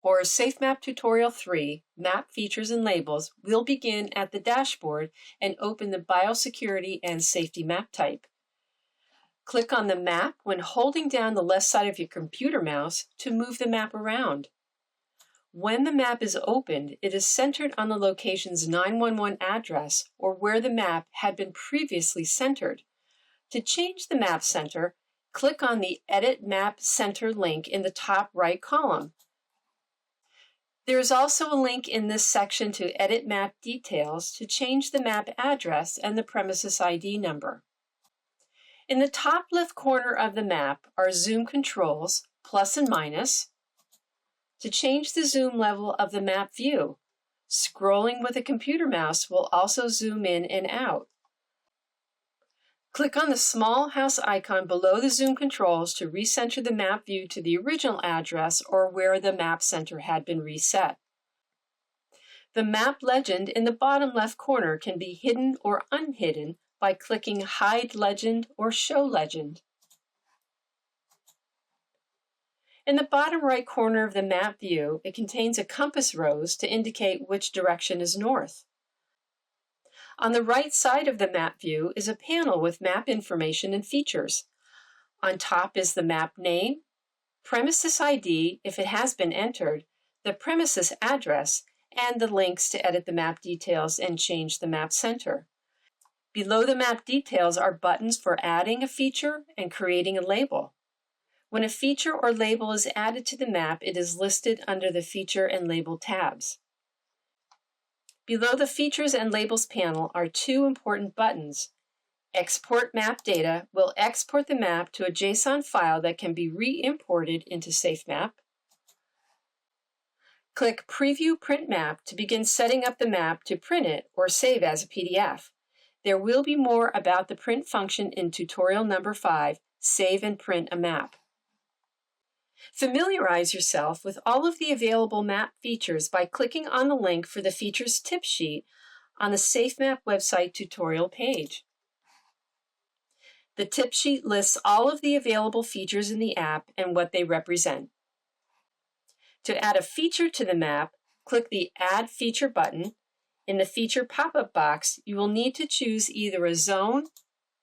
or SAFE MApp Tutorial 3, Map Features and Labels, will begin at the dashboard and open the Biosecurity and Safety map type. Click on the map when holding down the left side of your computer mouse to move the map around. When the map is opened, it is centered on the location's 911 address or where the map had been previously centered. To change the map center, click on the Edit Map Center link in the top right column. There is also a link in this section to edit map details to change the map address and the premises ID number. In the top left corner of the map are zoom controls, plus and minus. To change the zoom level of the map view, scrolling with a computer mouse will also zoom in and out. Click on the small house icon below the zoom controls to recenter the map view to the original address or where the map center had been reset. The map legend in the bottom left corner can be hidden or unhidden by clicking Hide Legend or Show Legend. In the bottom right corner of the map view, it contains a compass rose to indicate which direction is north. On the right side of the map view is a panel with map information and features. On top is the map name, premises ID if it has been entered, the premises address, and the links to edit the map details and change the map center. Below the map details are buttons for adding a feature and creating a label. When a feature or label is added to the map, it is listed under the Feature and Label tabs. Below the Features and Labels panel are two important buttons. Export Map Data will export the map to a JSON file that can be re-imported into SAFE MApp. Click Preview Print Map to begin setting up the map to print it or save as a PDF. There will be more about the print function in tutorial number 5, Save and Print a Map. Familiarize yourself with all of the available map features by clicking on the link for the Features Tip Sheet on the SAFE MApp website tutorial page. The tip sheet lists all of the available features in the app and what they represent. To add a feature to the map, click the Add Feature button. In the Feature pop-up box, you will need to choose either a zone,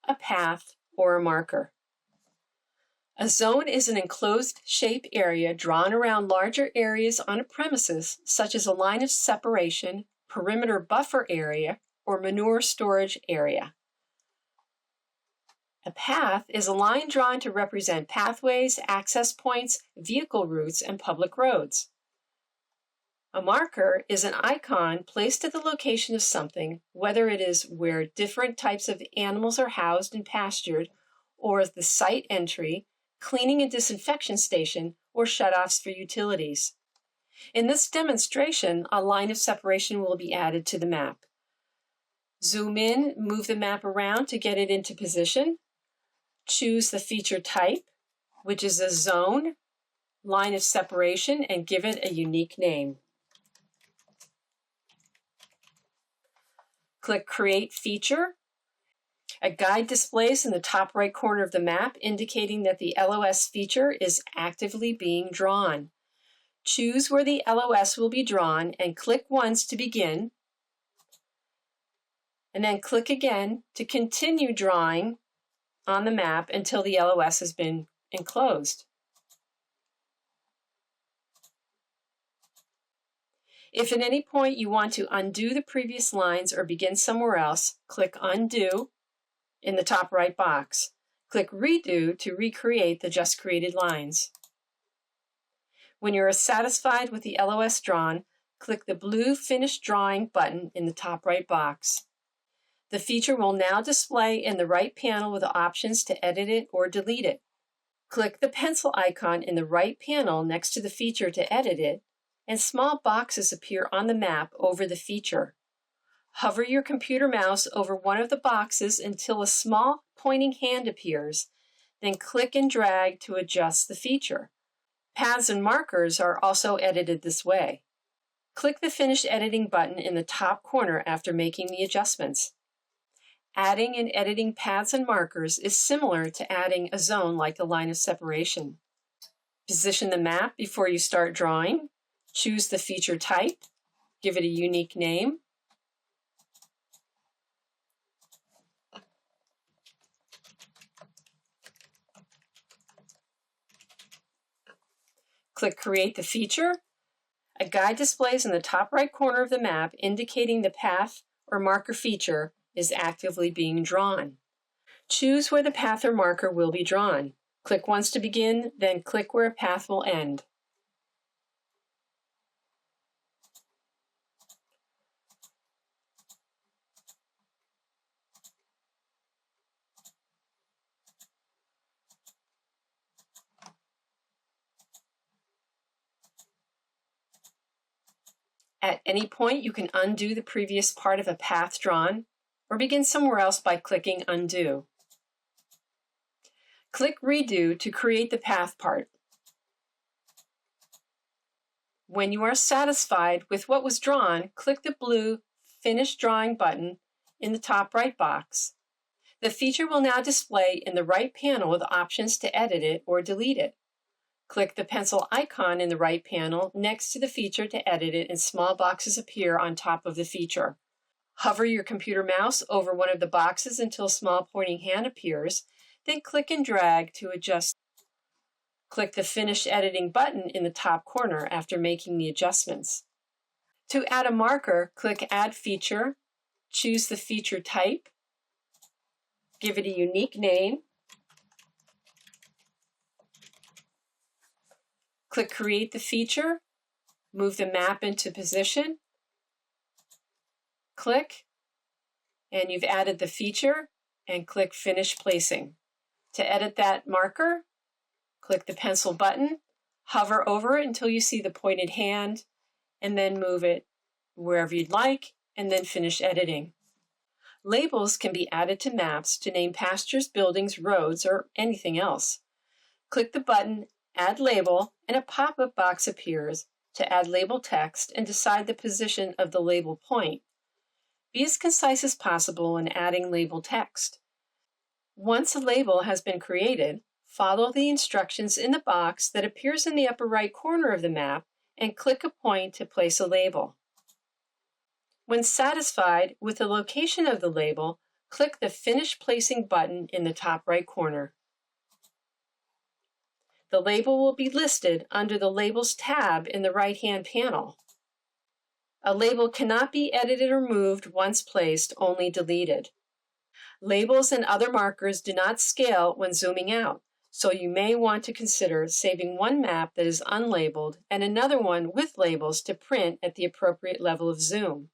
a path, or a marker. A zone is an enclosed shape area drawn around larger areas on a premises, such as a line of separation, perimeter buffer area, or manure storage area. A path is a line drawn to represent pathways, access points, vehicle routes, and public roads. A marker is an icon placed at the location of something, whether it is where different types of animals are housed and pastured, or the site entry, cleaning and disinfection station, or shutoffs for utilities. In this demonstration, a line of separation will be added to the map. Zoom in, move the map around to get it into position. Choose the feature type, which is a zone, line of separation, and give it a unique name. Click Create Feature. A guide displays in the top right corner of the map indicating that the LOS feature is actively being drawn. Choose where the LOS will be drawn and click once to begin, and then click again to continue drawing on the map until the LOS has been enclosed. If at any point you want to undo the previous lines or begin somewhere else, click Undo in the top right box. Click Redo to recreate the just created lines. When you are satisfied with the LOS drawn, click the blue Finish Drawing button in the top right box. The feature will now display in the right panel with the options to edit it or delete it. Click the pencil icon in the right panel next to the feature to edit it, and small boxes appear on the map over the feature. Hover your computer mouse over one of the boxes until a small pointing hand appears, then click and drag to adjust the feature. Paths and markers are also edited this way. Click the Finish Editing button in the top corner after making the adjustments. Adding and editing paths and markers is similar to adding a zone like the line of separation. Position the map before you start drawing. Choose the feature type, give it a unique name. Click Create the Feature. A guide displays in the top right corner of the map indicating the path or marker feature is actively being drawn. Choose where the path or marker will be drawn. Click once to begin, then click where a path will end. At any point, you can undo the previous part of a path drawn, or begin somewhere else by clicking Undo. Click Redo to create the path part. When you are satisfied with what was drawn, click the blue Finish Drawing button in the top right box. The feature will now display in the right panel with options to edit it or delete it. Click the pencil icon in the right panel next to the feature to edit it, and small boxes appear on top of the feature. Hover your computer mouse over one of the boxes until a small pointing hand appears, then click and drag to adjust. Click the Finish Editing button in the top corner after making the adjustments. To add a marker, click Add Feature, choose the feature type, give it a unique name, click Create the Feature, move the map into position, click, and you've added the feature, and click Finish Placing. To edit that marker, click the pencil button, hover over it until you see the pointed hand, and then move it wherever you'd like, and then finish editing. Labels can be added to maps to name pastures, buildings, roads, or anything else. Click the button Add Label, and a pop-up box appears to add label text and decide the position of the label point. Be as concise as possible when adding label text. Once a label has been created, follow the instructions in the box that appears in the upper right corner of the map and click a point to place a label. When satisfied with the location of the label, click the Finish Placing button in the top right corner. The label will be listed under the Labels tab in the right-hand panel. A label cannot be edited or moved once placed, only deleted. Labels and other markers do not scale when zooming out, so you may want to consider saving one map that is unlabeled and another one with labels to print at the appropriate level of zoom.